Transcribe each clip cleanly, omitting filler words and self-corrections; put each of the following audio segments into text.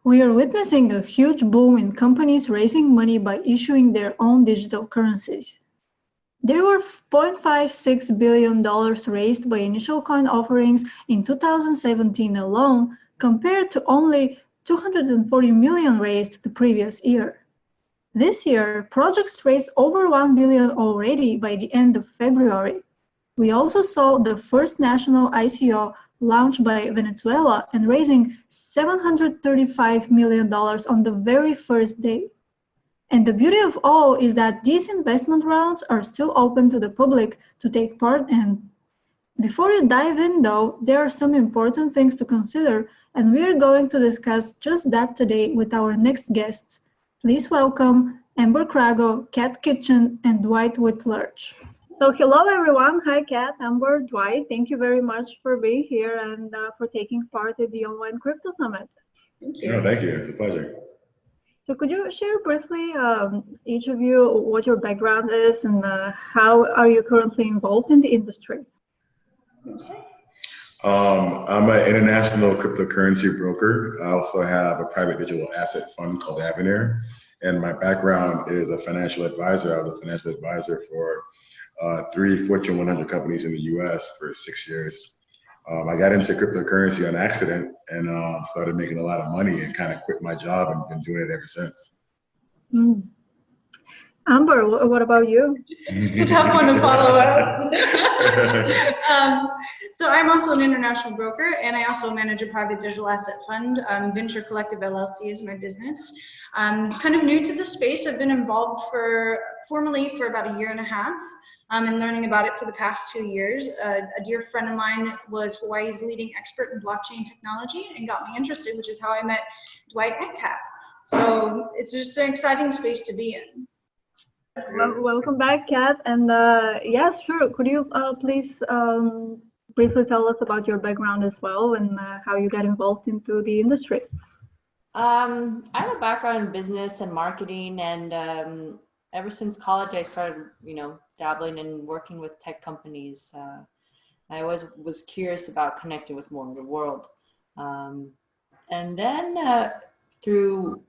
We are witnessing a huge boom in companies raising money by issuing their own digital currencies. There were $0.56 billion raised by initial coin offerings in 2017 alone, compared to only $240 million raised the previous year. This year, projects raised over $1 billion already by the end of February. We also saw the first national ICO launched by Venezuela and raising $735 million on the very first day. And the beauty of all is that these investment rounds are still open to the public to take part in. Before you dive in though, there are some important things to consider, and we are going to discuss just that today with our next guests. Please welcome Amber Crago, Kat Kitchen, and Dwight Whitlarch. So hello everyone, hi Kat, Amber, Dwight, thank you very much for being here and for taking part in the Online Crypto Summit. Thank you. No, thank you, it's a pleasure. So could you share briefly, each of you, what your background is and how are you currently involved in the industry? I'm an international cryptocurrency broker. I also have a private digital asset fund called Avenir, and my background is a financial advisor. I was a financial advisor for 3 Fortune 100 companies in the US for 6 years. I got into cryptocurrency on accident and started making a lot of money and kind of quit my job and been doing it ever since. Amber, what about you? It's a tough one to follow up. So I'm also an international broker, and I also manage a private digital asset fund. Venture Collective LLC is my business. I'm kind of new to the space. I've been involved formally for about 1.5 years, and learning about it for the past 2 years. A dear friend of mine was Hawaii's leading expert in blockchain technology and got me interested, which is how I met Dwight and Kat. So it's just an exciting space to be in. Well, welcome back, Kat. And yes, sure. Could you please briefly tell us about your background as well and how you got involved into the industry? I have a background in business and marketing, and ever since college, I started, dabbling and working with tech companies. I always was curious about connecting with more of the world. And then through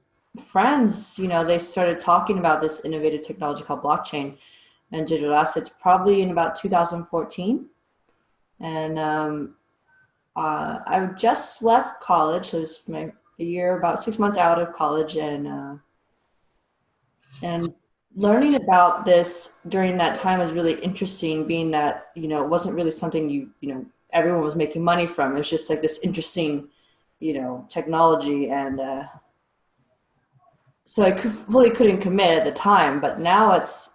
friends, they started talking about this innovative technology called blockchain and digital assets probably in about 2014. And I just left college, so it was a year, about 6 months out of college, and learning about this during that time was really interesting, being that, it wasn't really something everyone was making money from. It was just like this interesting, technology. And so I fully couldn't commit at the time, but now it's,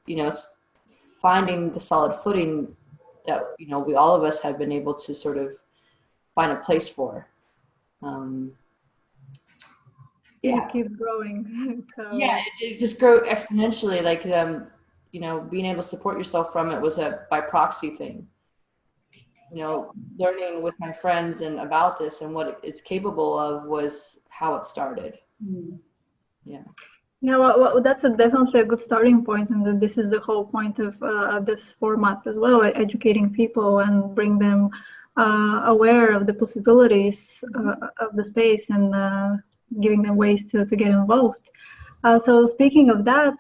it's finding the solid footing that, we, all of us have been able to sort of find a place for. Yeah, keep growing. So. Yeah, it just grew exponentially. Like, being able to support yourself from it was a by proxy thing. Learning with my friends and about this and what it's capable of was how it started. Yeah. Yeah, well, that's definitely a good starting point, and this is the whole point of this format as well, educating people and bring them aware of the possibilities of the space and giving them ways to get involved. So speaking of that,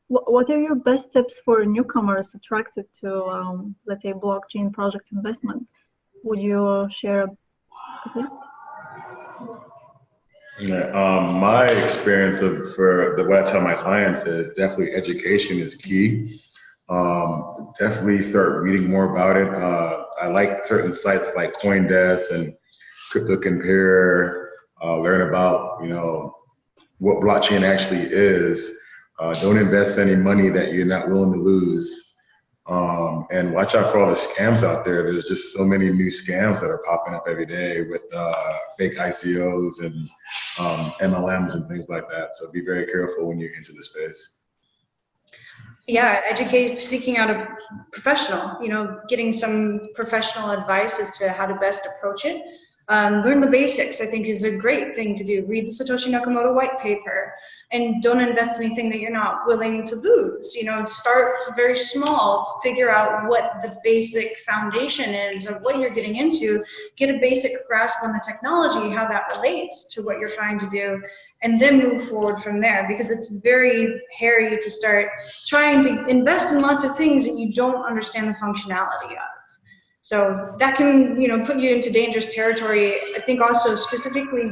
what are your best tips for newcomers attracted to, let's say, blockchain project investment? Would you share a bit? My experience for what I tell my clients is definitely education is key. Definitely start reading more about it. I like certain sites like CoinDesk and Crypto Compare. Learn about what blockchain actually is. Don't invest any money that you're not willing to lose. And watch out for all the scams out there. There's just so many new scams that are popping up every day with fake ICOs and MLMs and things like that. So be very careful when you're into the space. Yeah, seeking out a professional, getting some professional advice as to how to best approach it. Learn the basics, I think, is a great thing to do. Read the Satoshi Nakamoto white paper, and don't invest anything that you're not willing to lose. You know, start very small to figure out what the basic foundation is of what you're getting into, get a basic grasp on the technology, how that relates to what you're trying to do, and then move forward from there, because it's very hairy to start trying to invest in lots of things that you don't understand the functionality of. So that can, you know, put you into dangerous territory. I think also specifically,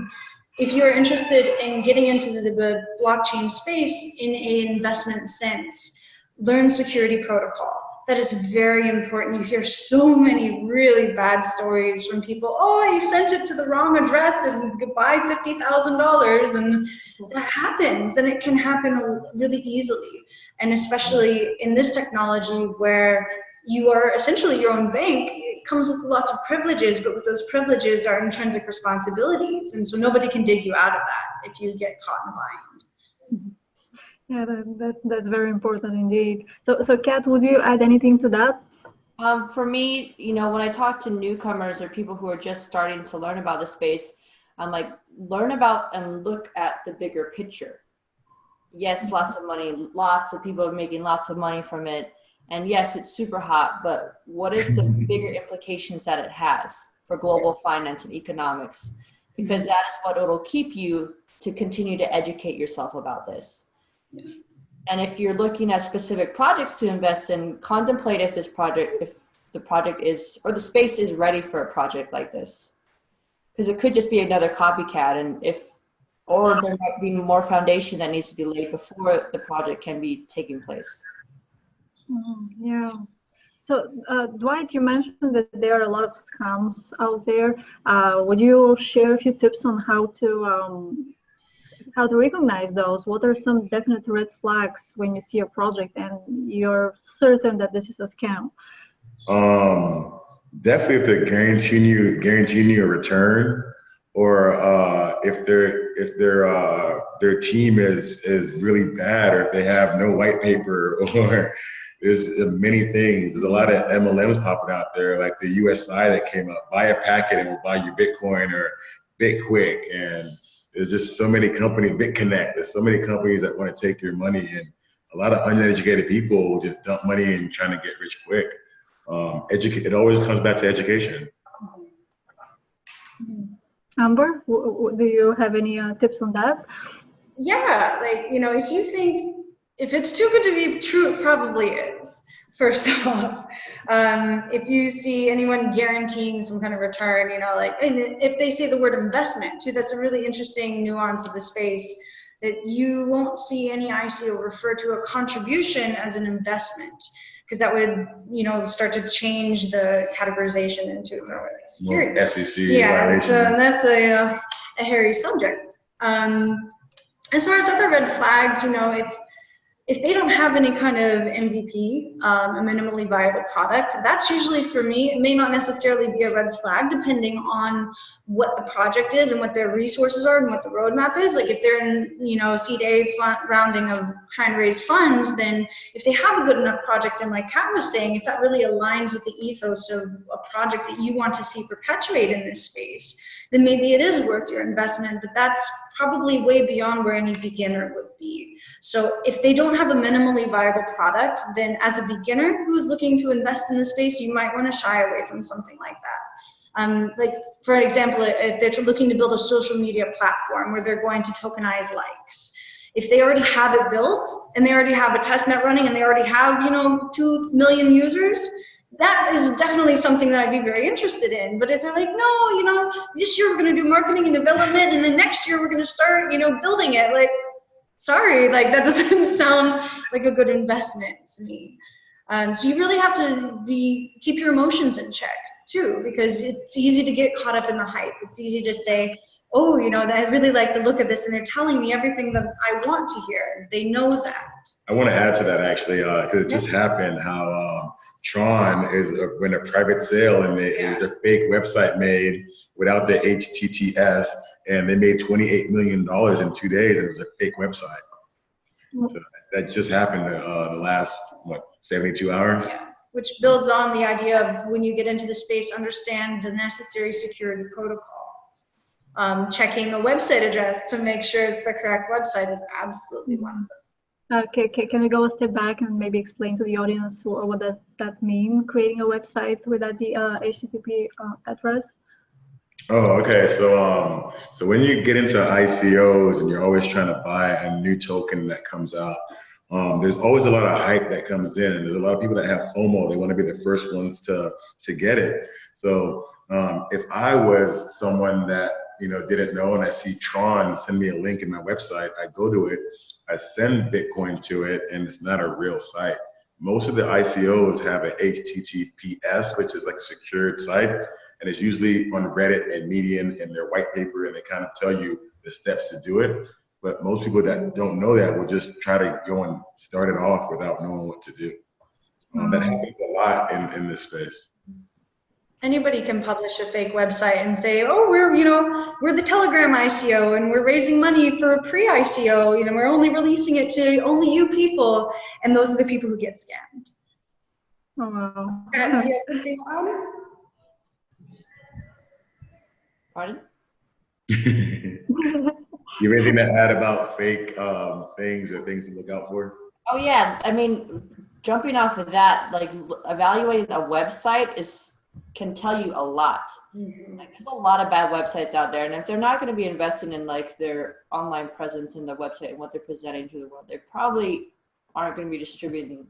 if you're interested in getting into the blockchain space in an investment sense, learn security protocol. That is very important. You hear so many really bad stories from people. Oh, I sent it to the wrong address and goodbye $50,000, and that happens, and it can happen really easily. And especially in this technology where you are essentially your own bank, it comes with lots of privileges, but with those privileges are intrinsic responsibilities. And so nobody can dig you out of that if you get caught in a bind. Yeah, that's very important indeed. So Kat, would you add anything to that? For me, you know, when I talk to newcomers or people who are just starting to learn about the space, I'm like, learn about and look at the bigger picture. Yes, lots of money, lots of people are making lots of money from it. And yes, it's super hot, but what is the bigger implications that it has for global finance and economics? Because that is what it'll keep you to continue to educate yourself about this. And if you're looking at specific projects to invest in, contemplate if the project is, or the space is ready for a project like this. Because it could just be another copycat, or there might be more foundation that needs to be laid before the project can be taking place. Yeah. So Dwight, you mentioned that there are a lot of scams out there. Would you share a few tips on how to recognize those? What are some definite red flags when you see a project and you're certain that this is a scam? Definitely if they're guaranteeing you a return, or if their team is really bad, or if they have no white paper, or there's many things. There's a lot of MLMs popping out there, like the USI that came up, buy a packet and we'll buy you Bitcoin, or BitQuick, and there's just so many companies, BitConnect, there's so many companies that want to take your money, and a lot of uneducated people will just dump money and trying to get rich quick. It always comes back to education. Amber, do you have any tips on that? Yeah, like, you know, if you think, if it's too good to be true, it probably is, first off. If you see anyone guaranteeing some kind of return, you know, like, and if they say the word investment too, that's a really interesting nuance of the space, that you won't see any ICO refer to a contribution as an investment, because that would, you know, start to change the categorization into security. SEC yeah, violation. That's a hairy subject. As far as other red flags, you know, if they don't have any kind of MVP, a minimally viable product, that's usually, for me, it may not necessarily be a red flag depending on what the project is and what their resources are and what the roadmap is. Like if they're in, you know, seed A rounding of trying to raise funds, then if they have a good enough project, and like Kat was saying, if that really aligns with the ethos of a project that you want to see perpetuate in this space, then maybe it is worth your investment, but that's probably way beyond where any beginner would be. So if they don't have a minimally viable product, then as a beginner who's looking to invest in the space, you might want to shy away from something like that. Like for example, if they're looking to build a social media platform where they're going to tokenize likes, if they already have it built and they already have a testnet running and they already have, you know, 2 million users, that is definitely something that I'd be very interested in. But if they're like, no, you know, this year we're going to do marketing and development, and then next year we're going to start, you know, building it, like, sorry, like that doesn't sound like a good investment to me. So you really have to keep your emotions in check too, because it's easy to get caught up in the hype. It's easy to say, oh, you know, I really like the look of this, and they're telling me everything that I want to hear. They know that. I want to add to that actually, because it just happened how Tron is in a private sale, and there's a fake website made without the HTTPS, and they made $28 million in 2 days, and it was a fake website. So that just happened the last, 72 hours? Yeah. Which builds on the idea of when you get into the space, understand the necessary security protocol. checking a website address to make sure it's the correct website is absolutely one of them. Okay, can we go a step back and maybe explain to the audience what does that mean, creating a website without the HTTP address? Oh, okay. So when you get into ICOs and you're always trying to buy a new token that comes out, there's always a lot of hype that comes in, and there's a lot of people that have FOMO. They want to be the first ones to get it. So if I was someone that didn't know, and I see Tron send me a link in my website, I go to it, I send Bitcoin to it, and it's not a real site. Most of the ICOs have a HTTPS, which is like a secured site, and it's usually on Reddit and Medium in their white paper, and they kind of tell you the steps to do it. But most people that don't know that will just try to go and start it off without knowing what to do. That happens a lot in this space. Anybody can publish a fake website and say, oh, we're the Telegram ICO and we're raising money for pre-ICO, we're only releasing it to only you people, and those are the people who get scammed. Oh, wow. Do you have anything on? Pardon? You have anything to add about fake things or things to look out for? Oh yeah, I mean, jumping off of that, like evaluating a website can tell you a lot. Like, there's a lot of bad websites out there, and if they're not going to be investing in like their online presence in the website and what they're presenting to the world, they probably aren't going to be distributing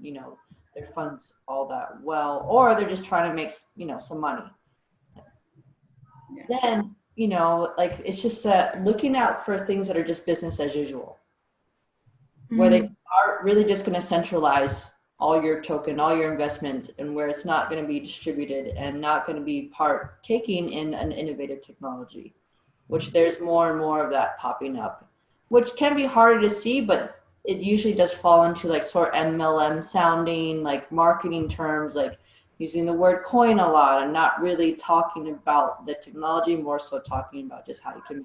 their funds all that well, or they're just trying to make some money. Yeah. Then like it's just looking out for things that are just business as usual, where they are really just going to centralize all your token, all your investment, and where it's not going to be distributed and not going to be partaking in an innovative technology, which there's more and more of that popping up, which can be harder to see, but it usually does fall into like sort of MLM sounding, like marketing terms, like using the word coin a lot and not really talking about the technology, more so talking about just how you can.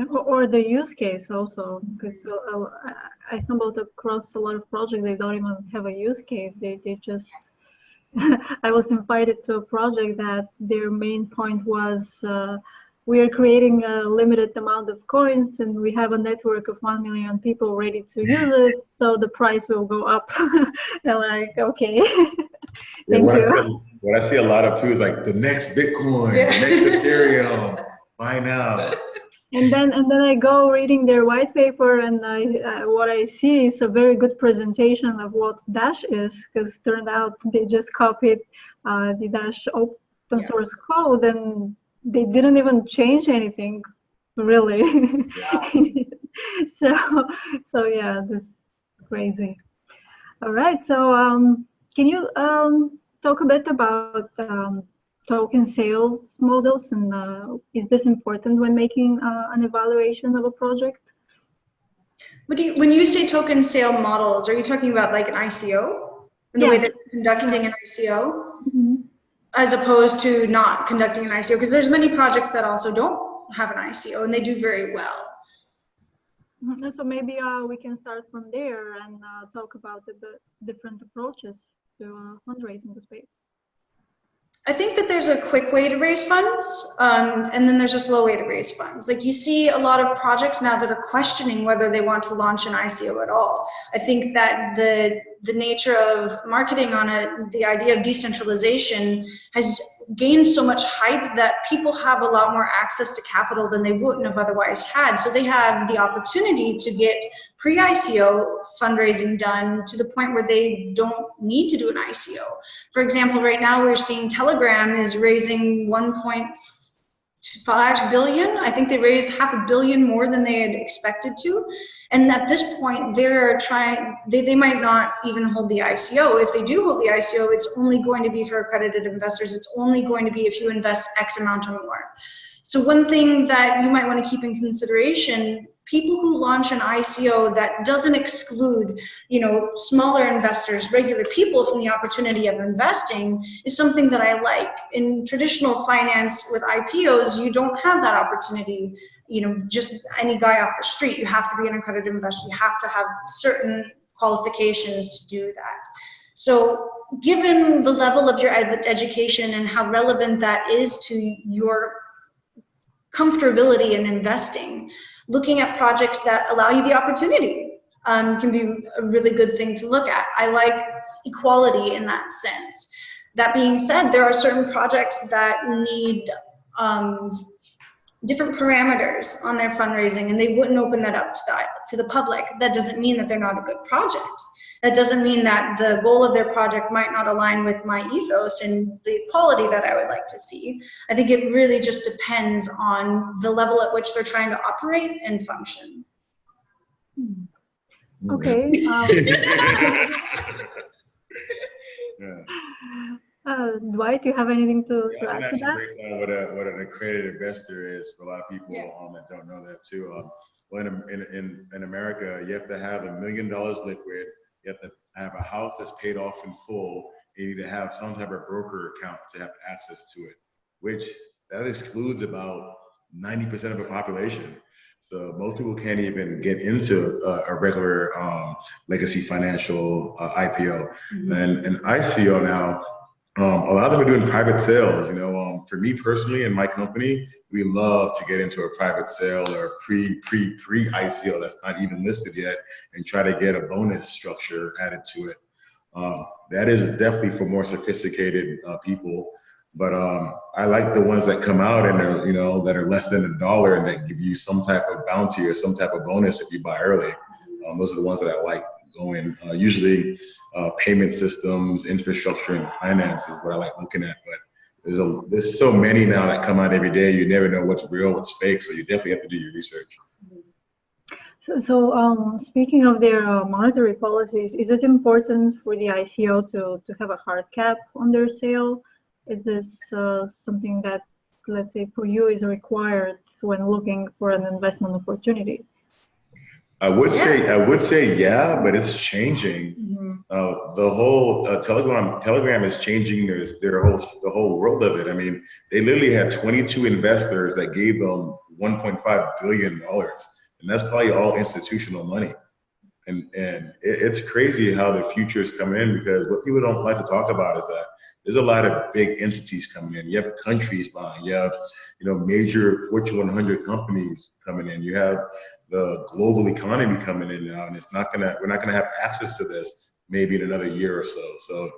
Or the use case also, because I stumbled across a lot of projects, they don't even have a use case. They just, I was invited to a project that their main point was, we are creating a limited amount of coins and we have a network of 1 million people ready to use it, so the price will go up. They're like, okay, thank you. What I see a lot of too is like the next Bitcoin, the next Ethereum, buy now. And then I go reading their white paper, and what I see is a very good presentation of what Dash is, because turned out they just copied the Dash open source code, and they didn't even change anything, really. Yeah. So yeah, this is crazy. All right, so can you talk a bit about token sales models, and is this important when making an evaluation of a project? When you say token sale models, are you talking about like an ICO? And the way that you're conducting an ICO? As opposed to not conducting an ICO? Because there's many projects that also don't have an ICO and they do very well. So maybe we can start from there and talk about the different approaches to fundraising the space. I think that there's a quick way to raise funds, and then there's a slow way to raise funds. Like, you see a lot of projects now that are questioning whether they want to launch an ICO at all. I think that the nature of marketing on it, the idea of decentralization, has gained so much hype that people have a lot more access to capital than they wouldn't have otherwise had. So they have the opportunity to get pre-ICO fundraising done to the point where they don't need to do an ICO. For example, right now we're seeing Telegram is raising 1.5 billion. I think they raised $500 million more than they had expected to. And at this point, they're trying, they might not even hold the ICO. If they do hold the ICO, it's only going to be for accredited investors. It's only going to be if you invest X amount or more. So one thing that you might want to keep in consideration, people who launch an ICO that doesn't exclude, smaller investors, regular people from the opportunity of investing, is something that I like. In traditional finance with IPOs, you don't have that opportunity. Just any guy off the street. You have to be an accredited investor. You have to have certain qualifications to do that. So given the level of your education and how relevant that is to your comfortability in investing. Looking at projects that allow you the opportunity can be a really good thing to look at. I like equality in that sense. That being said, there are certain projects that need different parameters on their fundraising, and they wouldn't open that up to the public. That doesn't mean that they're not a good project. That doesn't mean that the goal of their project might not align with my ethos and the quality that I would like to see. I think it really just depends on the level at which they're trying to operate and function. Okay. Dwight, do you have anything to add to that? Break down what an accredited investor is for a lot of people that don't know that too. Well, in America, you have to have $1 million liquid. You have to have a house that's paid off in full. You need to have some type of broker account to have access to it, which that excludes about 90% of the population. So most people can't even get into a regular legacy financial IPO. And ICO now, a lot of them are doing private sales. You know, for me personally and my company, we love to get into a private sale or pre-ICO that's not even listed yet and try to get a bonus structure added to it. That is definitely for more sophisticated people. But I like the ones that come out and are, you know, that are less than $1 and that give you some type of bounty or some type of bonus if you buy early. Those are the ones that I like going. Usually payment systems, infrastructure, and finance is what I like looking at. But there's so many now that come out every day. You never know what's real, what's fake. So you definitely have to do your research. So speaking of their monetary policies, is it important for the ICO to have a hard cap on their sale? Is this something that, let's say, for you is required when looking for an investment opportunity? I would say yeah, but it's changing. The whole Telegram is changing the whole world of it. I mean, they literally had 22 investors that gave them $1.5 billion, and that's probably all institutional money. And it's crazy how the future is coming in, because what people don't like to talk about is that there's a lot of big entities coming in. You have countries buying. You have, you know, major Fortune 100 companies coming in. You have the global economy coming in now, and we're not gonna have access to this maybe in another year or so. So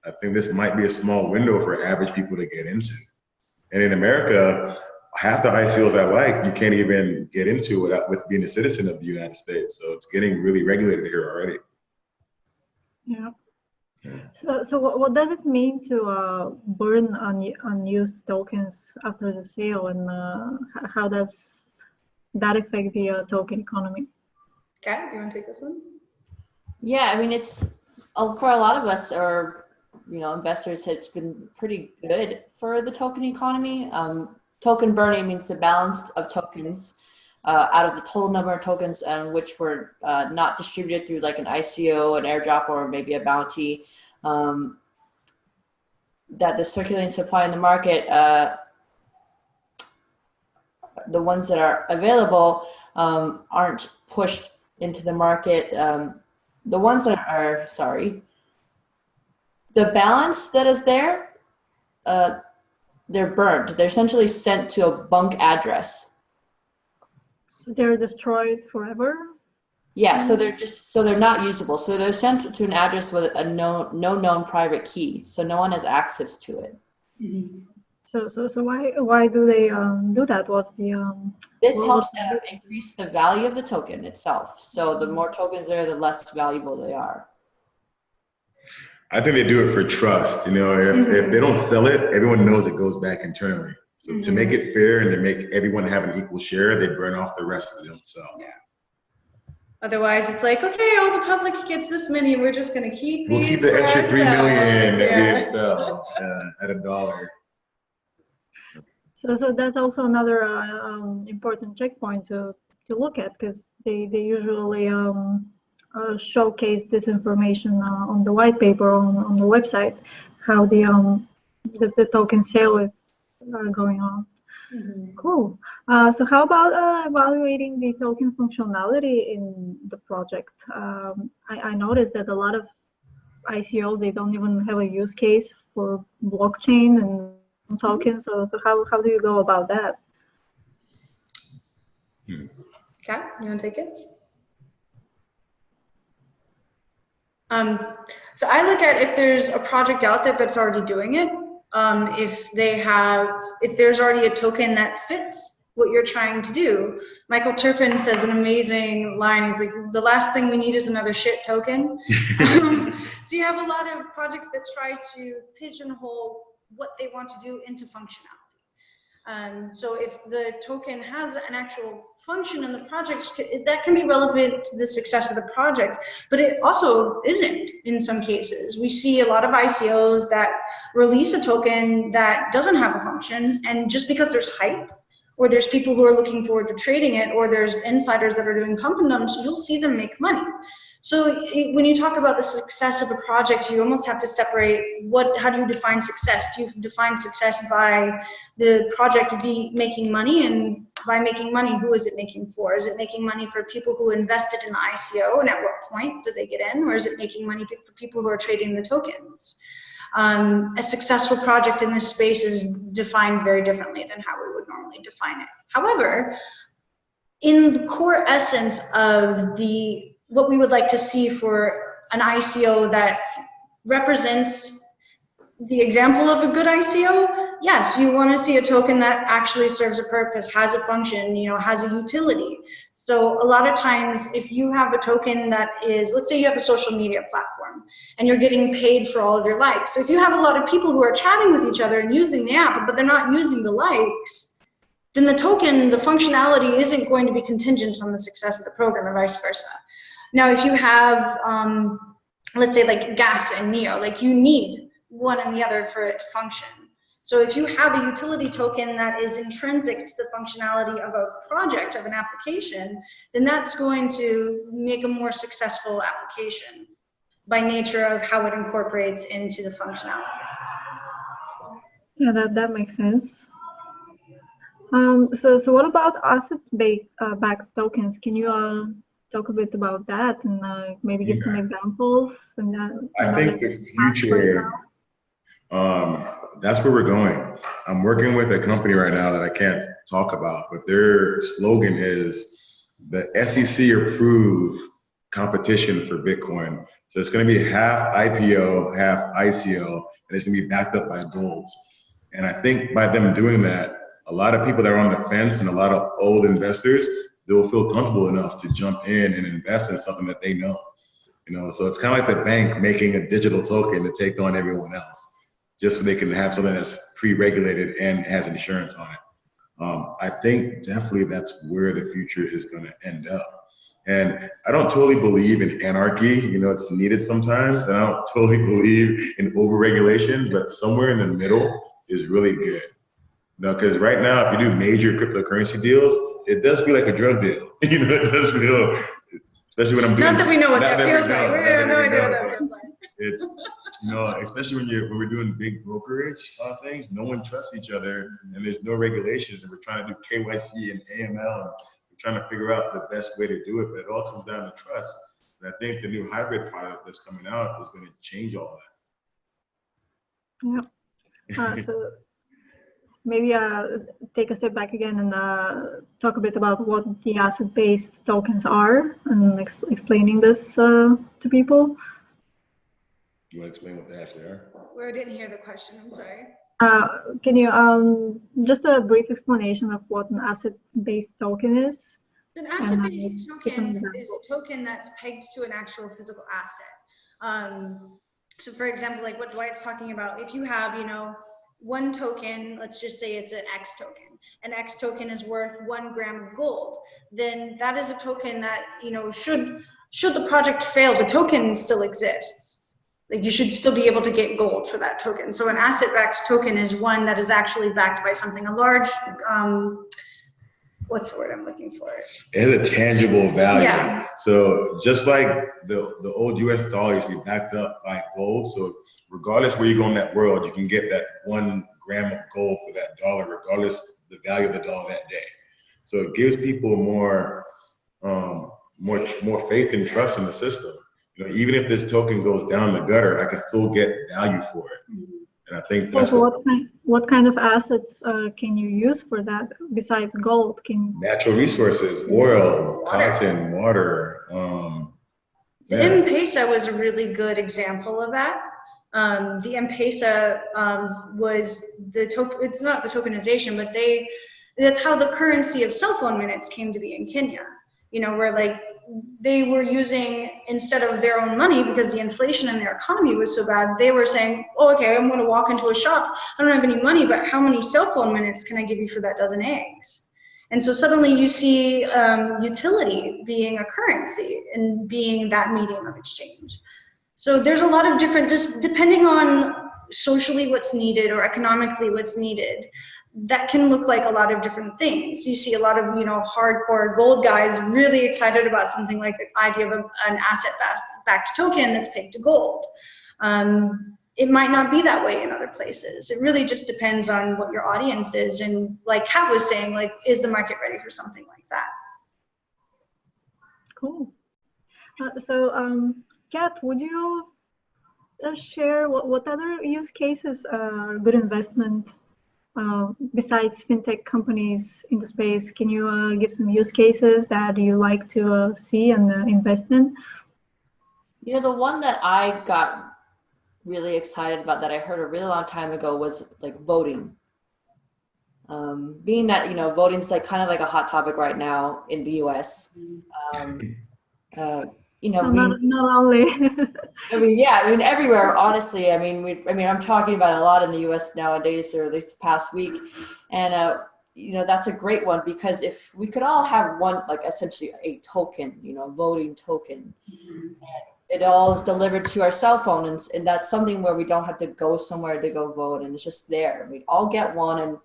I think this might be a small window for average people to get into. And in America, half the ICOs I like, you can't even get into without with being a citizen of the United States. So it's getting really regulated here already. Yeah. So what does it mean to burn unused tokens after the sale, and how does that affect the token economy? Kat, you want to take this one? Yeah, I mean, it's for a lot of us, or investors, it's been pretty good for the token economy. Token burning means the balance of tokens out of the total number of tokens which were not distributed through like an ICO, an airdrop, or maybe a bounty, that the circulating supply in the market, the ones that are available aren't pushed into the market. The ones that are, the balance that is there, they're burned. They're essentially sent to a bunk address. So they're destroyed forever? Yeah, so they're not usable. So they're sent to an address with no known private key, so no one has access to it. Mm-hmm. So why do they do that? What's the this helps increase the value of the token itself. So the more tokens there, the less valuable they are. I think they do it for trust. If they don't sell it, everyone knows it goes back internally. So to make it fair and to make everyone have an equal share, they burn off the rest of them. So yeah. Otherwise, it's like, okay, all the public gets this many. We're just going to keep these. We'll keep the extra 3 million that we didn't sell at $1. So that's also another important checkpoint to look at, because they usually showcase this information on the white paper on the website, how the token sale is going on. Mm-hmm. Cool. So how about evaluating the token functionality in the project? I noticed that a lot of ICOs, they don't even have a use case for blockchain and tokens. So how do you go about that? Okay, you want to take it? So I look at if there's a project out there that's already doing it, if there's already a token that fits what you're trying to do. Michael Turpin says an amazing line. He's like, the last thing we need is another shit token. So you have a lot of projects that try to pigeonhole what they want to do into functionality. So if the token has an actual function in the project, that can be relevant to the success of the project, but it also isn't in some cases. We see a lot of ICOs that release a token that doesn't have a function, and just because there's hype, or there's people who are looking forward to trading it, or there's insiders that are doing pump and dumps, you'll see them make money. So when you talk about the success of a project, you almost have to separate how do you define success? Do you define success by the project making money, and by making money, who is it making for? Is it making money for people who invested in the ICO, and at what point do they get in? Or is it making money for people who are trading the tokens? A successful project in this space is defined very differently than how we would normally define it. However, in the core essence of what we would like to see for an ICO that represents the example of a good ICO, yes, you want to see a token that actually serves a purpose, has a function, has a utility. So a lot of times, if you have a token that is, let's say you have a social media platform and you're getting paid for all of your likes. So if you have a lot of people who are chatting with each other and using the app, but they're not using the likes, then the token, the functionality isn't going to be contingent on the success of the program, or vice versa. Now, if you have, let's say like gas and Neo, like you need one and the other for it to function. So if you have a utility token that is intrinsic to the functionality of a project, of an application, then that's going to make a more successful application by nature of how it incorporates into the functionality. Yeah, that makes sense. So what about asset-backed tokens? Can you talk a bit about that and maybe give some examples? And I think the future, that's where we're going. I'm working with a company right now that I can't talk about, but their slogan is the SEC approved competition for Bitcoin. So it's going to be half IPO, half ICO, and it's going to be backed up by gold. And I think by them doing that, a lot of people that are on the fence and a lot of old investors, they'll feel comfortable enough to jump in and invest in something that they know. So it's kind of like the bank making a digital token to take on everyone else, just so they can have something that's pre-regulated and has insurance on it. I think definitely that's where the future is going to end up. And I don't totally believe in anarchy. It's needed sometimes, and I don't totally believe in overregulation, but somewhere in the middle is really good. Because right now, if you do major cryptocurrency deals, it does feel like a drug deal. It does feel, especially when I'm doing. Not that we know what that feels like. We have no idea what that feels like. It's, especially when we're doing big brokerage things, no one trusts each other, and there's no regulations, and we're trying to do KYC and AML, and we're trying to figure out the best way to do it, but it all comes down to trust. And I think the new hybrid product that's coming out is going to change all that. Yeah. So maybe take a step back again and talk a bit about what the asset-based tokens are, and explaining this to people. You want to explain what they actually are? Well, I didn't hear the question, I'm sorry. Can you, just a brief explanation of what an asset-based token is? An asset-based token is a token that's pegged to an actual physical asset. So for example, like what Dwight's talking about, if you have, one token, let's just say it's an X token. An X token is worth 1 gram of gold. Then that is a token that, should the project fail, the token still exists. Like you should still be able to get gold for that token. So an asset-backed token is one that is actually backed by something, a large, what's the word I'm looking for? It has a tangible value. Yeah. So just like the old US dollar used to be backed up by gold. So regardless where you go in that world, you can get that 1 gram of gold for that dollar, regardless the value of the dollar that day. So it gives people more faith and trust in the system. Even if this token goes down the gutter, I can still get value for it. And I think that's So what kind of assets can you use for that besides gold? natural resources, oil, cotton, water. The M-Pesa was a really good example of that. The M-Pesa was the token. It's not the tokenization, but that's how the currency of cell phone minutes came to be in Kenya. You know, where like they were using, instead of their own money, because the inflation in their economy was so bad, they were saying, oh, okay, I'm going to walk into a shop. I don't have any money, but how many cell phone minutes can I give you for that dozen eggs? And so suddenly you see utility being a currency and being that medium of exchange. So there's a lot of different, just depending on socially what's needed or economically what's needed, that can look like a lot of different things. You see a lot of, you know, hardcore gold guys really excited about something like the idea of an asset-backed token that's pegged to gold. It might not be that way in other places. It really just depends on what your audience is. And like Kat was saying, like, is the market ready for something like that? Cool. Kat, would you share what other use cases are good investment besides fintech companies in the space? Can you give some use cases that you like to see and invest in? You know, the one that I got really excited about that I heard a really long time ago was like voting. Being that, you know, voting's like kind of like a hot topic right now in the US. You know, not only. I mean, yeah, I mean, everywhere, honestly. I mean, I'm talking about it a lot in the US nowadays, or at least past week. And, you know, that's a great one, because if we could all have one, like essentially a token, you know, voting token, it all is delivered to our cell phone, and that's something where we don't have to go somewhere to go vote, and it's just there. We all get one,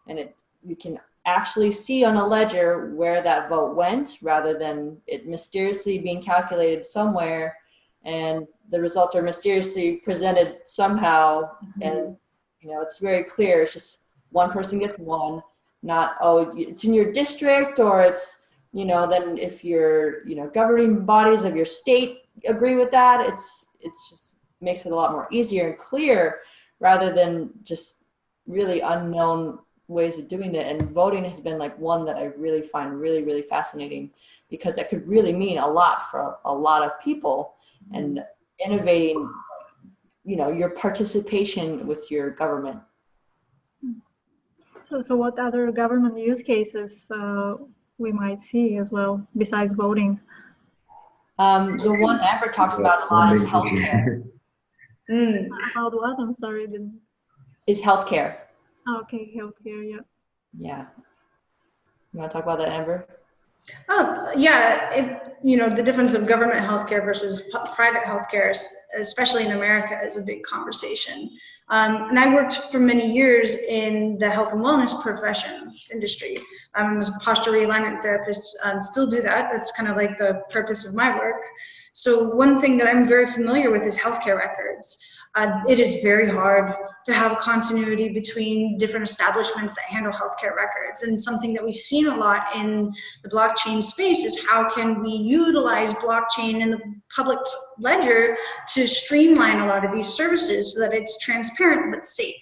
and we can actually see on a ledger where that vote went, rather than it mysteriously being calculated somewhere, and the results are mysteriously presented somehow, and you know, it's very clear. It's just one person gets one, not, oh, it's in your district, or it's, you know, then if your, you know, governing bodies of your state agree with that, it's just makes it a lot more easier and clear, rather than just really unknown ways of doing it. And voting has been like one that I really find really fascinating, because that could really mean a lot for a lot of people, and innovating, you know, your participation with your government. So what other government use cases we might see as well besides voting? The one Amber talks about a lot is healthcare. About what? I'm sorry. Is healthcare. Okay, healthcare, yeah. Yeah. You want to talk about that, Amber? Oh, yeah. You know, the difference of government healthcare versus private healthcare, especially in America, is a big conversation. And I worked for many years in the health and wellness profession industry. I was a posture realignment therapist, still do that. That's kind of like the purpose of my work. So one thing that I'm very familiar with is healthcare records. It is very hard to have a continuity between different establishments that handle healthcare records. And something that we've seen a lot in the blockchain space is how can we utilize blockchain in the public ledger to streamline a lot of these services so that it's transparent but safe.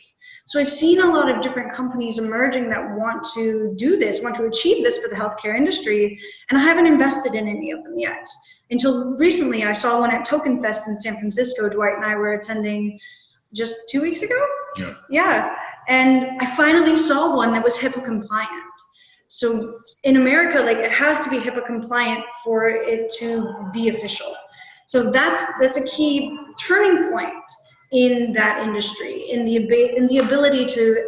So I've seen a lot of different companies emerging that want to do this, want to achieve this for the healthcare industry, and I haven't invested in any of them yet. Until recently, I saw one at Token Fest in San Francisco. Dwight and I were attending just 2 weeks ago. Yeah. And I finally saw one that was HIPAA compliant. So in America, like, it has to be HIPAA compliant for it to be official. So that's a key turning point in that industry, in the ability to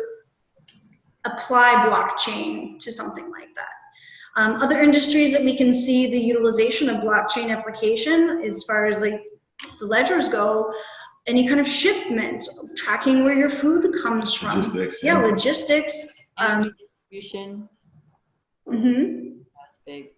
apply blockchain to something like that. Other industries that we can see the utilization of blockchain application, as far as like the ledgers go, any kind of shipment, tracking where your food comes from. Logistics. Yeah, logistics. Distribution. That's big.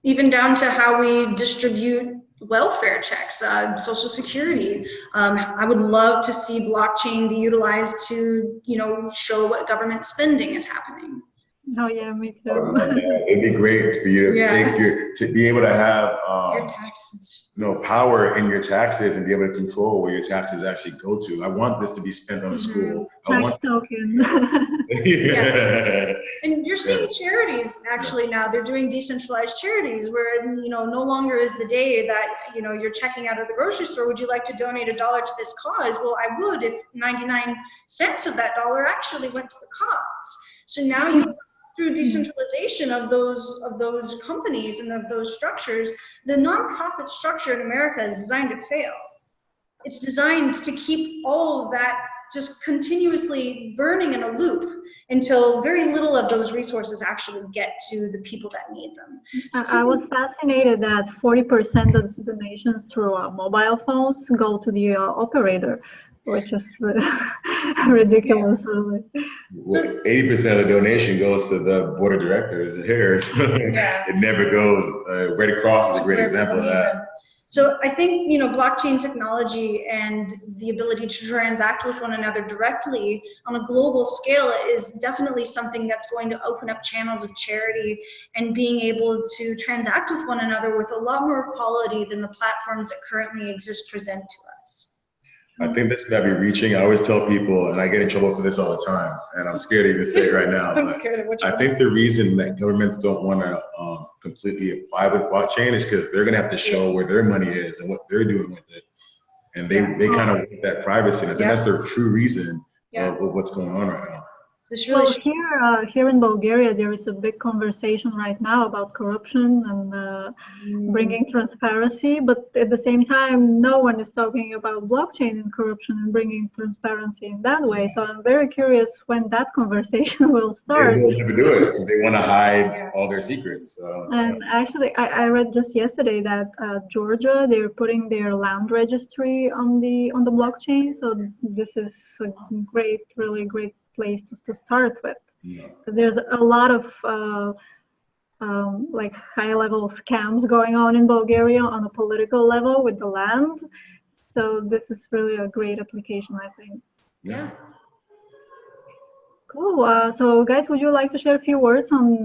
Even down to how we distribute welfare checks, Social Security. I would love to see blockchain be utilized to, you know, show what government spending is happening. Oh yeah, me too. It'd be great for you to to be able to have your taxes. Power in your taxes and be able to control where your taxes actually go to. I want this to be spent on a school. Tax token. And you're seeing charities actually now. They're doing decentralized charities where no longer is the day that you're checking out of the grocery store. Would you like to donate $1 to this cause? Well, I would if 99 cents of that dollar actually went to the cause. So now through decentralization of those companies and of those structures, the nonprofit structure in America is designed to fail. It's designed to keep all of that just continuously burning in a loop until very little of those resources actually get to the people that need them. So I was fascinated that 40% of the donations through mobile phones go to the operator, which is ridiculous. Really. Well, 80% of the donation goes to the board of directors here. So it never goes. Red Cross is a great example of that. So I think, blockchain technology and the ability to transact with one another directly on a global scale is definitely something that's going to open up channels of charity and being able to transact with one another with a lot more quality than the platforms that currently exist present to us. I think this might be reaching. I always tell people, and I get in trouble for this all the time, and I'm scared to even say it right now. I'm scared of what I think the reason that governments don't want to completely apply with blockchain is because they're going to have to show where their money is and what they're doing with it. And they kind of want that privacy. And I think that's their true reason of what's going on right now. Well, here in Bulgaria, there is a big conversation right now about corruption and bringing transparency, but at the same time, no one is talking about blockchain and corruption and bringing transparency in that way. So I'm very curious when that conversation will start. They will never do it because they want to hide all their secrets. So, and actually, I read just yesterday that Georgia, they're putting their land registry on the blockchain. So this is a really great place to start with. There's a lot of like high-level scams going on in Bulgaria on a political level with the land. So this is really a great application, I think. Yeah. Cool. So guys, would you like to share a few words on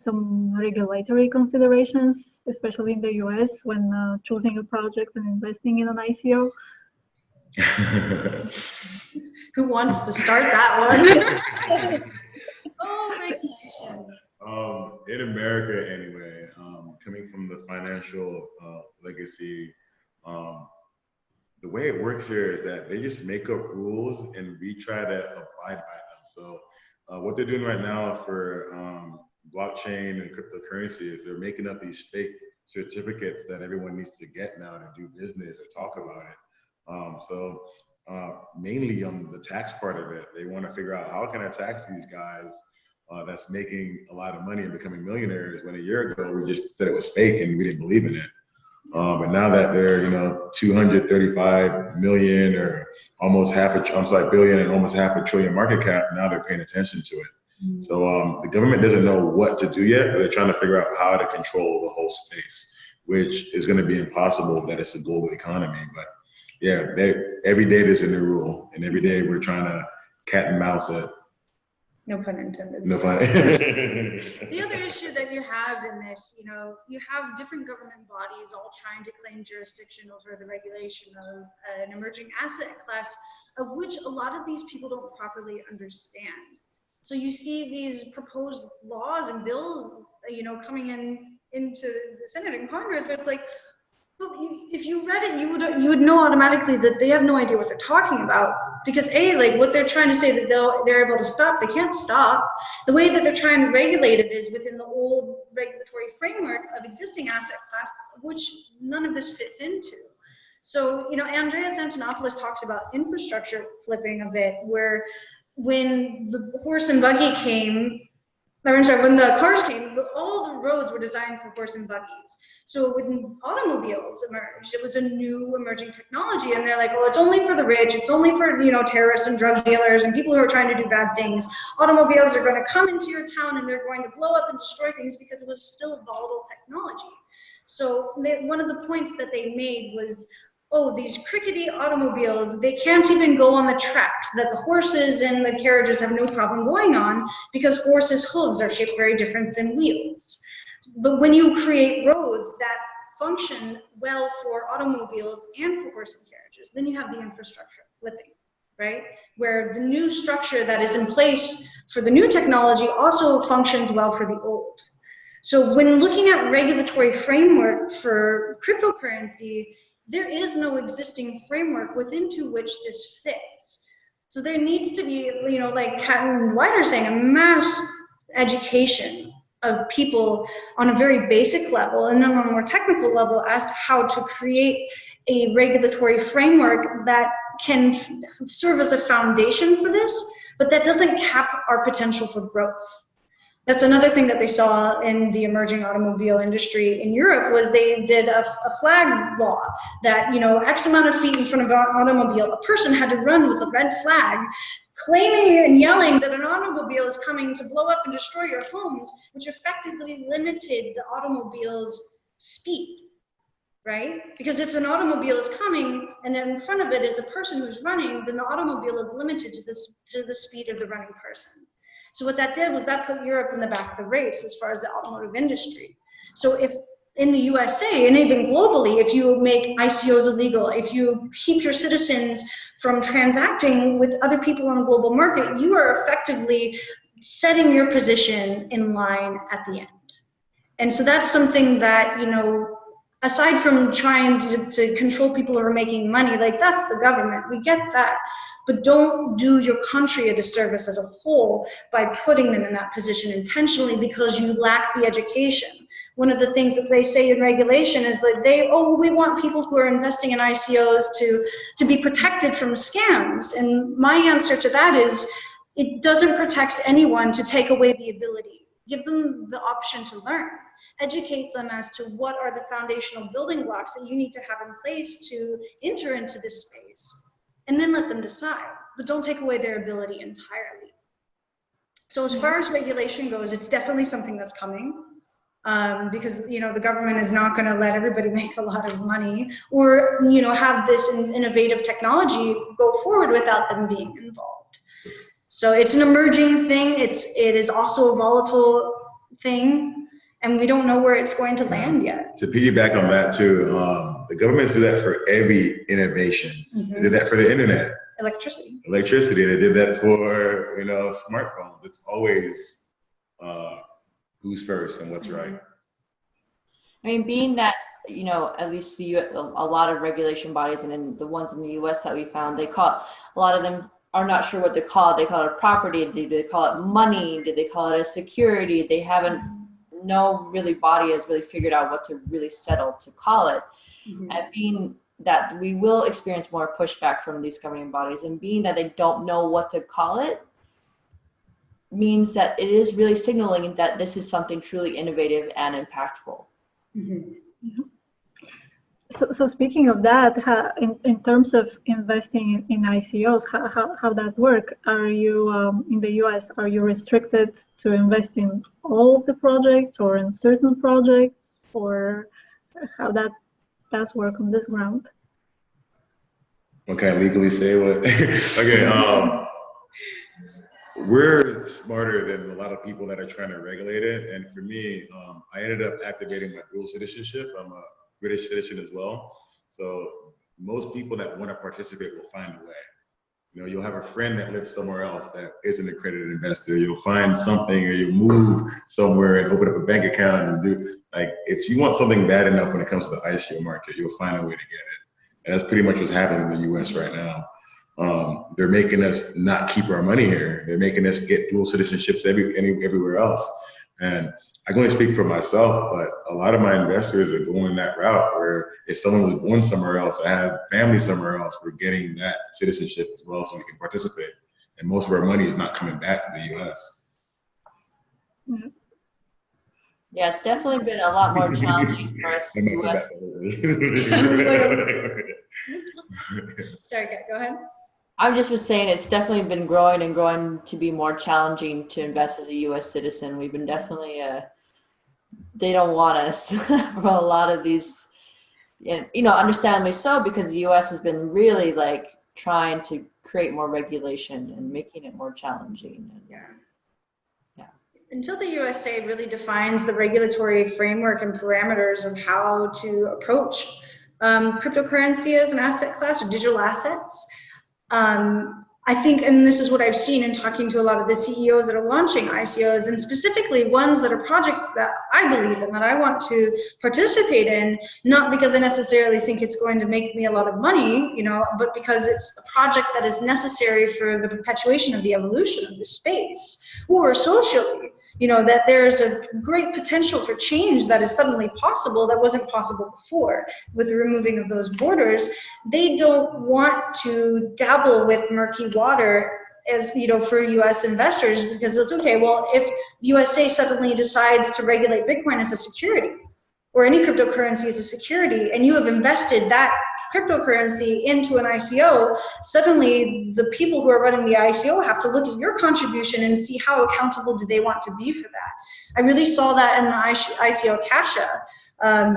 some regulatory considerations, especially in the US when choosing a project and investing in an ICO? Who wants to start that one? Regulations. In America, anyway, coming from the financial legacy, the way it works here is that they just make up rules and we try to abide by them. So what they're doing right now for blockchain and cryptocurrency is they're making up these fake certificates that everyone needs to get now to do business or talk about it. Mainly on the tax part of it, they want to figure out how can I tax these guys that's making a lot of money and becoming millionaires when a year ago we just said it was fake and we didn't believe in it. But now that they're 235 million or almost billion and almost half a trillion market cap, now they're paying attention to it. So the government doesn't know what to do yet, but they're trying to figure out how to control the whole space, which is going to be impossible that it's a global economy. But yeah, every day there's a new rule, and every day we're trying to cat and mouse it. No pun intended. No pun. The other issue that you have in this, you have different government bodies all trying to claim jurisdiction over the regulation of an emerging asset class, of which a lot of these people don't properly understand. So you see these proposed laws and bills, coming into the Senate and Congress, but it's like, if you read it, you would know automatically that they have no idea what they're talking about, because what they're trying to say that they're able to stop, they can't stop. The way that they're trying to regulate it is within the old regulatory framework of existing asset classes, of which none of this fits into. So Andreas Antonopoulos talks about infrastructure flipping a bit, where when the horse and buggy came, when the cars came, all the roads were designed for horse and buggies. So when automobiles emerged, it was a new emerging technology, and they're like, well, it's only for the rich, it's only for terrorists and drug dealers and people who are trying to do bad things. Automobiles are going to come into your town and they're going to blow up and destroy things because it was still a volatile technology. So one of the points that they made was oh, these crickety automobiles, they can't even go on the tracks, that the horses and the carriages have no problem going on because horses' hooves are shaped very different than wheels. But when you create roads that function well for automobiles and for horse and carriages, then you have the infrastructure flipping, right? Where the new structure that is in place for the new technology also functions well for the old. So when looking at regulatory framework for cryptocurrency, there is no existing framework within to which this fits. So there needs to be, you know, like Kat and White are saying, a mass education of people on a very basic level and then on a more technical level as to how to create a regulatory framework that can serve as a foundation for this, but that doesn't cap our potential for growth. That's another thing that they saw in the emerging automobile industry in Europe was they did a flag law that, you know, X amount of feet in front of an automobile, a person had to run with a red flag, claiming and yelling that an automobile is coming to blow up and destroy your homes, which effectively limited the automobile's speed, right? Because if an automobile is coming and in front of it is a person who's running, then the automobile is limited to the speed of the running person. So what that did was that put Europe in the back of the race as far as the automotive industry. So if in the USA and even globally, if you make ICOs illegal, if you keep your citizens from transacting with other people on the global market, you are effectively setting your position in line at the end. And so that's something that, you know, aside from trying to control people who are making money, like that's the government, we get that. But don't do your country a disservice as a whole by putting them in that position intentionally because you lack the education. One of the things that they say in regulation is that we want people who are investing in ICOs to be protected from scams. And my answer to that is, it doesn't protect anyone to take away the ability. Give them the option to learn. Educate them as to what are the foundational building blocks that you need to have in place to enter into this space. And then let them decide, but don't take away their ability entirely. So as far as regulation goes, it's definitely something that's coming because, you know, the government is not going to let everybody make a lot of money or, you know, have this innovative technology go forward without them being involved. So it's an emerging thing. It is also a volatile thing, and we don't know where it's going to land yet. To piggyback on that too, the governments do that for every innovation. Mm-hmm. They did that for the internet. Electricity. They did that for, you know, smartphones. It's always who's first and what's right. I mean, being that, you know, at least a lot of regulation bodies and in the ones in the US that we found, they call a lot of them are not sure what to call it. They call it a property. Do they call it money? Do they call it a security? They haven't, no really body has really figured out what to really settle to call it. Mm-hmm. And being that we will experience more pushback from these governing bodies, and being that they don't know what to call it means that it is really signaling that this is something truly innovative and impactful. Mm-hmm. Mm-hmm. So speaking of that, in terms of investing in ICOs, how that work? Are you in the US? Are you restricted to invest in all of the projects or in certain projects, or how that does work on this ground? Okay, legally say what? Okay, we're smarter than a lot of people that are trying to regulate it. And for me, I ended up activating my dual citizenship. I'm a British citizen as well. So most people that want to participate will find a way. You know, you'll have a friend that lives somewhere else that isn't an accredited investor. You'll find something, or you'll move somewhere and open up a bank account and do, like, if you want something bad enough when it comes to the ICO market, you'll find a way to get it. And that's pretty much what's happening in the US right now. They're making us not keep our money here. They're making us get dual citizenships everywhere else. And I can only speak for myself, but a lot of my investors are going that route where if someone was born somewhere else or have family somewhere else, we're getting that citizenship as well so we can participate. And most of our money is not coming back to the US. Yeah, it's definitely been a lot more challenging for us US. Sorry, go ahead. I'm just saying it's definitely been growing and growing to be more challenging to invest as a US citizen. We've been definitely, they don't want us for a lot of these and understandably so, because the US has been really like trying to create more regulation and making it more challenging. Yeah. Yeah. Until the USA really defines the regulatory framework and parameters of how to approach cryptocurrency as an asset class or digital assets, I think, and this is what I've seen in talking to a lot of the CEOs that are launching ICOs, and specifically ones that are projects that I believe in, that I want to participate in, not because I necessarily think it's going to make me a lot of money, but because it's a project that is necessary for the perpetuation of the evolution of the space, or socially. That there's a great potential for change that is suddenly possible that wasn't possible before with the removing of those borders. They don't want to dabble with murky water as, for US investors, because it's okay, well, if USA suddenly decides to regulate Bitcoin as a security or any cryptocurrency as a security, and you have invested that cryptocurrency into an ICO, suddenly the people who are running the ICO have to look at your contribution and see how accountable do they want to be for that. I really saw that in the ICO Kasha,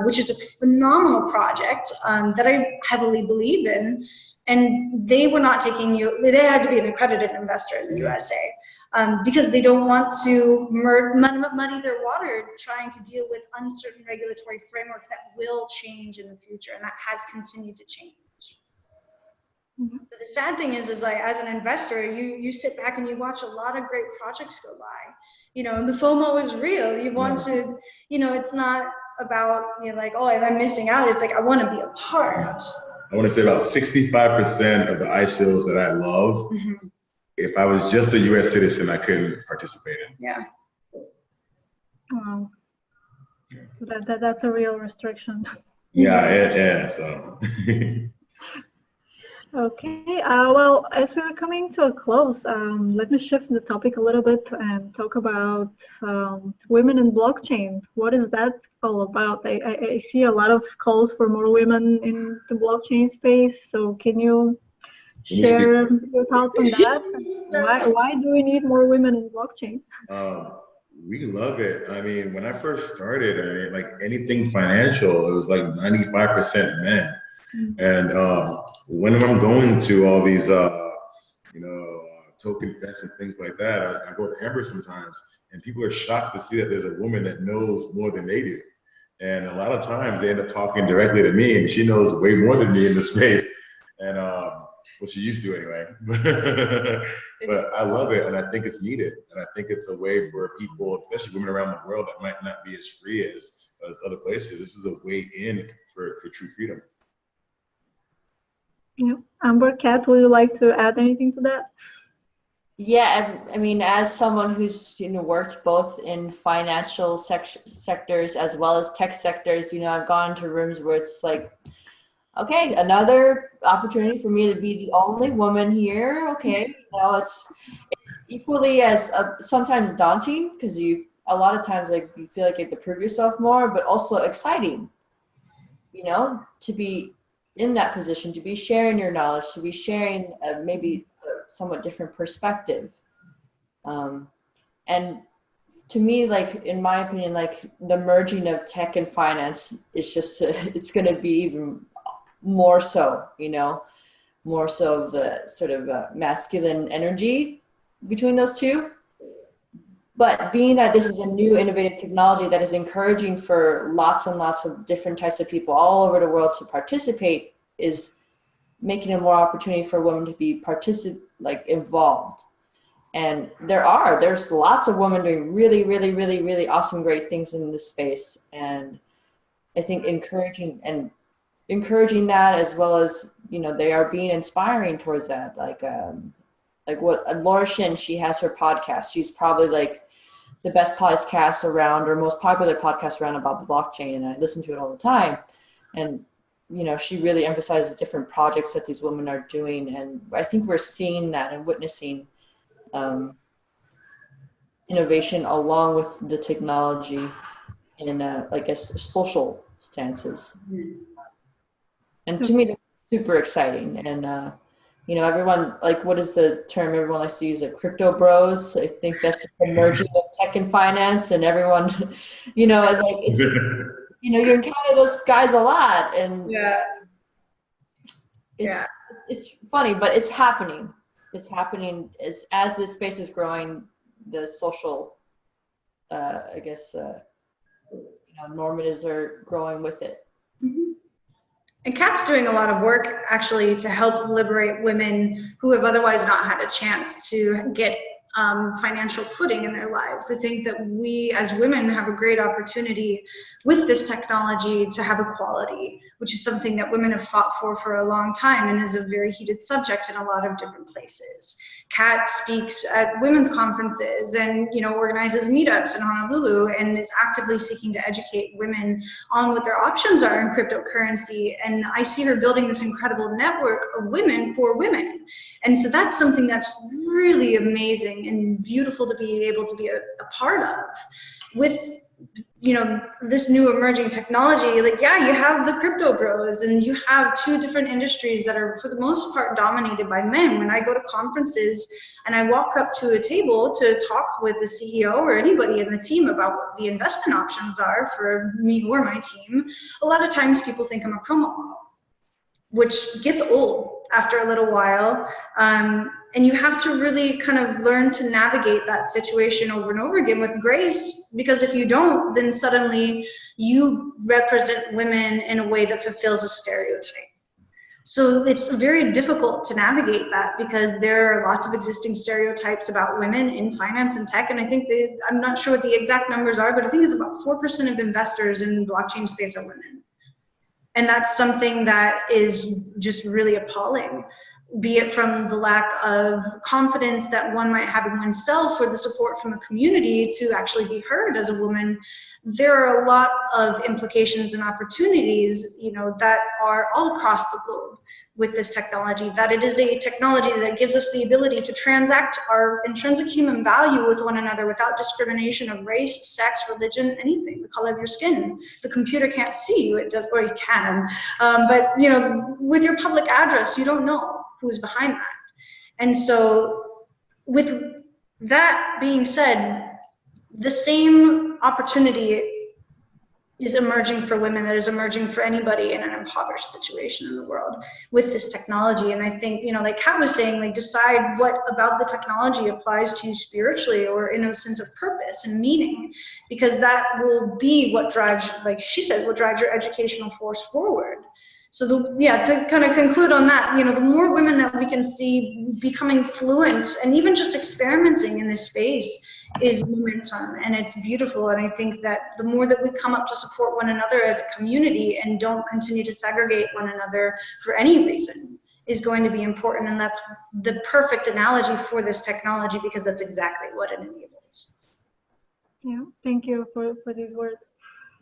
which is a phenomenal project that I heavily believe in. And they were not taking they had to be an accredited investor in the USA. Because they don't want to muddy their water trying to deal with uncertain regulatory framework that will change in the future, and that has continued to change. Mm-hmm. So the sad thing is like, as an investor, you sit back and you watch a lot of great projects go by. The FOMO is real. You want to, it's not about, like, oh, I'm missing out. It's like, I want to be a part. I want to say about 65% of the ICOs that I love, mm-hmm. If I was just a U.S. citizen, I couldn't participate in. Yeah. Wow. That's a real restriction. Yeah. So. Okay. Well, as we're coming to a close, let me shift the topic a little bit and talk about women in blockchain. What is that all about? I see a lot of calls for more women in the blockchain space. So can you share your thoughts on that? Why do we need more women in blockchain? We love it. I mean, when I first started, like anything financial, it was like 95% men. Mm-hmm. And when I'm going to all these, token fests and things like that, I go to Amber sometimes, and people are shocked to see that there's a woman that knows more than they do. And a lot of times they end up talking directly to me, and she knows way more than me in the space. And well, she used to anyway. But I love it, and I think it's needed. And I think it's a way for people, especially women around the world, that might not be as free as other places. This is a way in for true freedom. Yeah. Amber, Kat, would you like to add anything to that? Yeah, I mean, as someone who's worked both in financial sectors as well as tech sectors, I've gone into rooms where it's like, okay, another opportunity for me to be the only woman here. Okay, it's equally as sometimes daunting, because a lot of times like you feel like you have to prove yourself more, but also exciting, to be in that position, to be sharing your knowledge, to be sharing maybe a somewhat different perspective. And to me, like, in my opinion, like the merging of tech and finance is just, it's going to be even more so, more so of the sort of masculine energy between those two. But being that this is a new innovative technology that is encouraging for lots and lots of different types of people all over the world to participate, is making it more opportunity for women to be involved. And there's lots of women doing really, really, really, really awesome, great things in this space. And I think encouraging that, as well as, they are being inspiring towards that. Like what Laura Shin, she has her podcast. She's probably like the best podcast around, or most popular podcast around about the blockchain. And I listen to it all the time. And, she really emphasizes different projects that these women are doing. And I think we're seeing that and witnessing innovation along with the technology in social stances. And to me, that's super exciting. And, everyone, like, what is the term everyone likes to use? Crypto bros. I think that's just the merging of tech and finance, and everyone, you know, you encounter those guys a lot, and Yeah. it's funny, but it's happening. It's happening as this space is growing. The social, I guess, normatives are growing with it. Mm-hmm. And Kat's doing a lot of work actually to help liberate women who have otherwise not had a chance to get financial footing in their lives. I think that we as women have a great opportunity with this technology to have equality, which is something that women have fought for a long time and is a very heated subject in a lot of different places. Kat speaks at women's conferences and, you know, organizes meetups in Honolulu and is actively seeking to educate women on what their options are in cryptocurrency. And I see her building this incredible network of women for women. And so that's something that's really amazing and beautiful to be able to be a part of. With, you know, this new emerging technology, like, yeah, you have the crypto bros and you have two different industries that are for the most part dominated by men. When I go to conferences and I walk up to a table to talk with the CEO or anybody in the team about what the investment options are for me or my team, a lot of times people think I'm a promo model, which gets old after a little while. And you have to really kind of learn to navigate that situation over and over again with grace, because if you don't, then suddenly you represent women in a way that fulfills a stereotype. So it's very difficult to navigate that because there are lots of existing stereotypes about women in finance and tech. And I think I'm not sure what the exact numbers are, but I think it's about 4% of investors in blockchain space are women. And that's something that is just really appalling, be it from the lack of confidence that one might have in oneself or the support from the community to actually be heard as a woman. There are a lot of implications and opportunities, you know, that are all across the globe with this technology, that it is a technology that gives us the ability to transact our intrinsic human value with one another without discrimination of race, sex, religion, anything, the color of your skin. The computer can't see you, it does, or it can, but, you know, with your public address, you don't know who's behind that. And so with that being said, the same opportunity is emerging for women that is emerging for anybody in an impoverished situation in the world with this technology. And I think, you know, like Kat was saying, like, decide what about the technology applies to you spiritually or in a sense of purpose and meaning, because that will be what drives, like she said, what drives your educational force forward. So to kind of conclude on that, you know, the more women that we can see becoming fluent and even just experimenting in this space is momentum, and it's beautiful. And I think that the more that we come up to support one another as a community and don't continue to segregate one another for any reason is going to be important. And that's the perfect analogy for this technology, because that's exactly what it enables. Yeah, thank you for these words.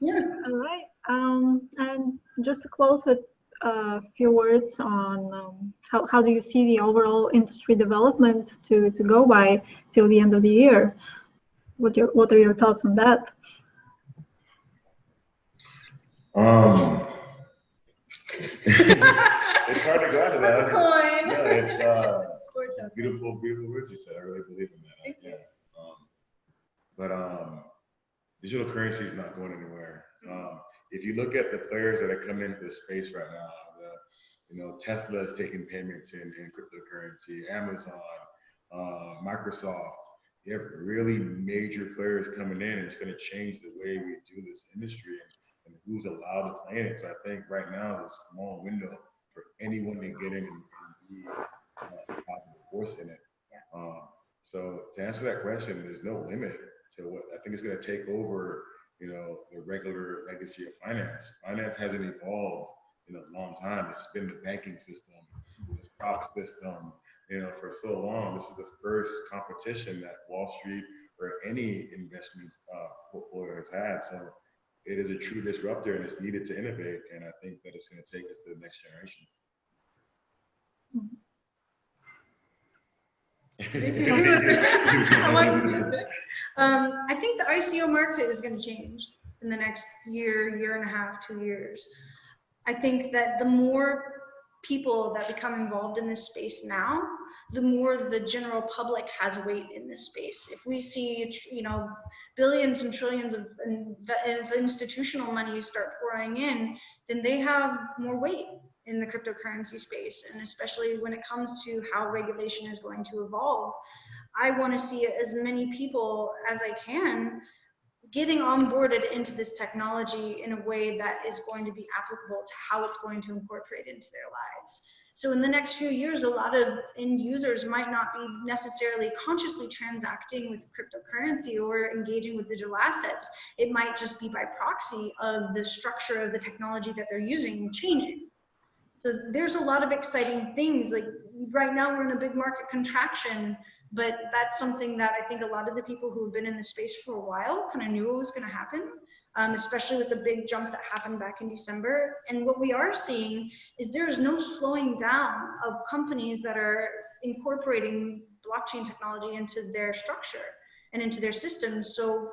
Yeah. All right. And just to close with a few words on how do you see the overall industry development to go by till the end of the year? What are your thoughts on that? It's hard to go into that. Coin. Yeah, it's beautiful, beautiful words you said. I really believe in that. Yeah. But digital currency is not going anywhere. If you look at the players that are coming into the space right now, Tesla is taking payments in cryptocurrency, Amazon, Microsoft. You have really major players coming in, and it's going to change the way we do this industry and who's allowed to play in it. So I think right now is a small window for anyone to get in and be a positive force in it. So to answer that question, there's no limit to what I think is going to take over, the regular legacy of finance. Finance hasn't evolved in a long time. It's been the banking system, the stock system, for so long. This is the first competition that Wall Street or any investment portfolio has had. So it is a true disruptor, and it's needed to innovate. And I think that it's going to take us to the next generation. I think the ICO market is going to change in the next year and a half, 2 years. I think that the more people that become involved in this space now, the more the general public has weight in this space. If we see, you know, billions and trillions of institutional money start pouring in, then they have more weight in the cryptocurrency space. And especially when it comes to how regulation is going to evolve, I want to see as many people as I can getting onboarded into this technology in a way that is going to be applicable to how it's going to incorporate into their lives. So in the next few years, a lot of end users might not be necessarily consciously transacting with cryptocurrency or engaging with digital assets. It might just be by proxy of the structure of the technology that they're using changing. So there's a lot of exciting things. Like right now we're in a big market contraction, but that's something that I think a lot of the people who have been in the space for a while kind of knew it was going to happen, especially with the big jump that happened back in December. And what we are seeing is there is no slowing down of companies that are incorporating blockchain technology into their structure and into their systems. So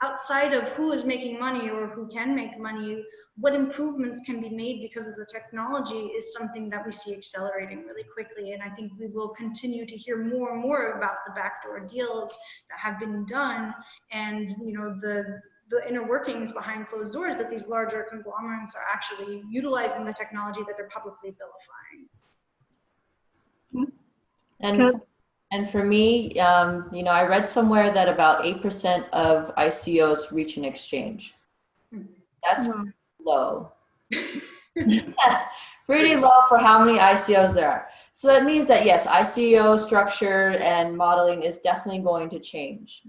outside of who is making money or who can make money, what improvements can be made because of the technology is something that we see accelerating really quickly. And I think we will continue to hear more and more about the backdoor deals that have been done, and you know, the inner workings behind closed doors that these larger conglomerates are actually utilizing the technology that they're publicly vilifying. And for me, you know, I read somewhere that about 8% of ICOs reach an exchange. That's low. Pretty low for how many ICOs there are. So that means that yes, ICO structure and modeling is definitely going to change.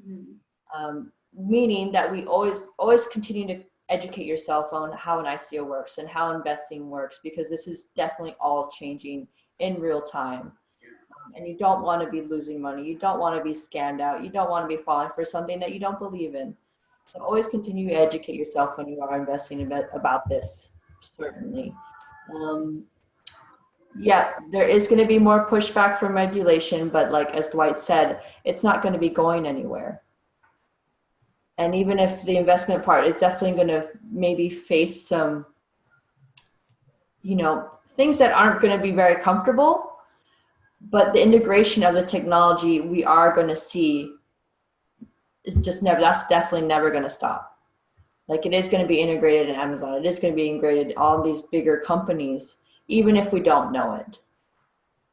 Meaning that we always continue to educate yourself on how an ICO works and how investing works, because this is definitely all changing in real time. And you don't want to be losing money. You don't want to be scammed out. You don't want to be falling for something that you don't believe in. So always continue to educate yourself when you are investing about this, certainly. Yeah, there is going to be more pushback from regulation, but like as Dwight said, it's not going to be going anywhere. And even if the investment part, it's definitely going to maybe face some, you know, things that aren't going to be very comfortable. But the integration of the technology we are going to see is just never, that's definitely never going to stop. Like it is going to be integrated in Amazon. It is going to be integrated in all these bigger companies, even if we don't know it,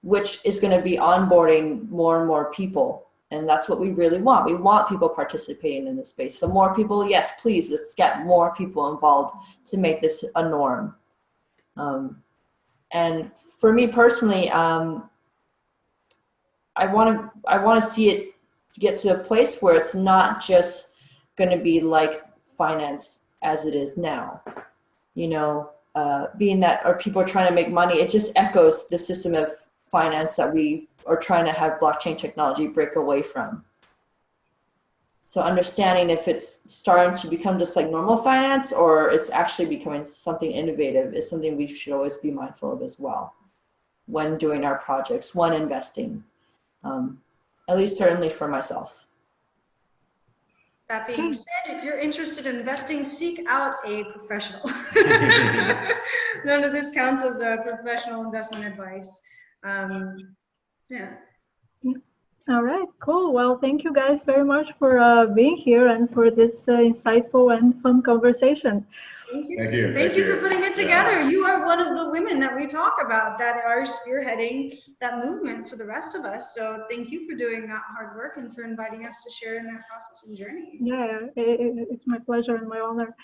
which is going to be onboarding more and more people. And that's what we really want. We want people participating in this space. So more people, yes, please, let's get more people involved to make this a norm. And for me personally, I want to see it get to a place where it's not just going to be like finance as it is now. You know, being that or people are trying to make money, it just echoes the system of finance that we are trying to have blockchain technology break away from. So understanding if it's starting to become just like normal finance or it's actually becoming something innovative is something we should always be mindful of as well when doing our projects, when investing. At least certainly for myself. That being said, if you're interested in investing, seek out a professional. None of this counts as a professional investment advice. Yeah. All right, cool. Well, thank you guys very much for being here and for this insightful and fun conversation. Thank you. Thank you for putting it together. Yeah. You are one of the women that we talk about that are spearheading that movement for the rest of us. So thank you for doing that hard work and for inviting us to share in that process and journey. Yeah, it's my pleasure and my honor.